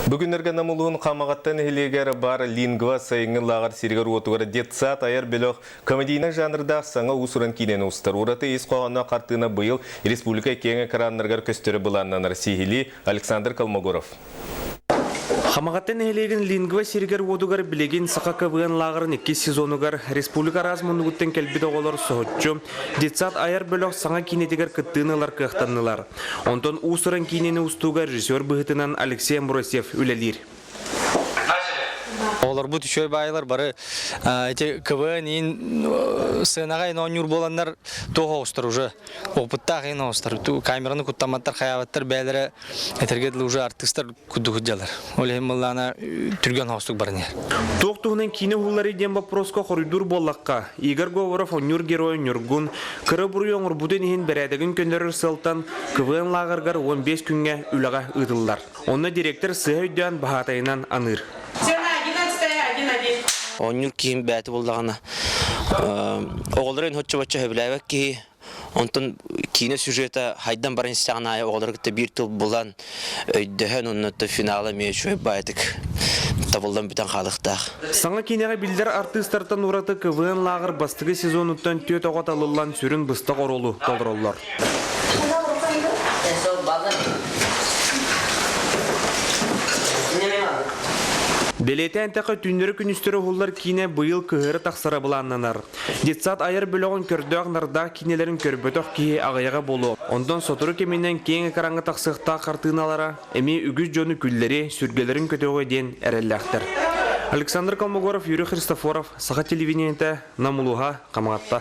Бүгүнерге намылуын қамағаттан әлегері бар лингва сайыңын лағар сиргер отуғары детсат айыр біліқ комедийна жанрда саңа ұсырын кейнен ұстар. Ураты ес қоғанна қартына бұйыл республика кеңі қараннарғар көстері бұланнанар сейхили Александр Колмогоров. Хамагаттан элеген лингва сиргер одугар билеген сака кабыган лагарын 2 сезонугар республика размындыгыттен келбиде олар соғытчу. Детсат айар бөлөк саңа кинетигер кыттыынылар кыhtannылар. Онтон усырын кинени устуга режиссер быгытынан Алексей Амбросьев үлелир. Олар бұт үшөй байлар бары КВН сынағай нонюр боландар тоға остар уже опытта қайын остар камераны күттаматтар қаябаттар бәлері әтергеділі уже артистар күдді күдделер олайым мұллана түрген остық барын ер. Тоқтуғынан кейіне ғулары демба просқа қоридур болаққа Игорь Говоров онюр герой Нюргун кыры бұры оңыр бұдын ең бәрәдігін көндерір сылтан КВН лағырғар 15 күнге үліға ұдылар. Онына директор сыға өйден бағатайынан аныр. Онюр кийим бәті болдағана. Оғылырын хотча-бача хөбіләвәк ки, онтын кейіне сюжета хайдан барын істіғана оғылыр күтті бір тұл болан өйдіғен оннаты финалы ме шөй бәйтік. Табылдан бүтін қалықтақ. Саңа кейінеға білдер артистартан ұраты КВН лағыр бастығы сезонуттан төт оғат алылан сүрін бұстық оролу толыроллар. Белеті әнтәқі түндері күністері ғулар кейіне бұйыл күғыры тақсыра бұланнанар. Детсат айыр бөліғын көрдөғ нарда кейнелерін көрбөтіқ кейі ағаяға болу. Ондан сотыры кеменен кейінгі қараңғы тақсықта қартыналара әме үгіз жоны күллері сүргелерін көтеуге ден әрелләқтір. Александр Колмогоров, Юрий Христофоров, Саха телевидениеті Намулуға, Қамағатта.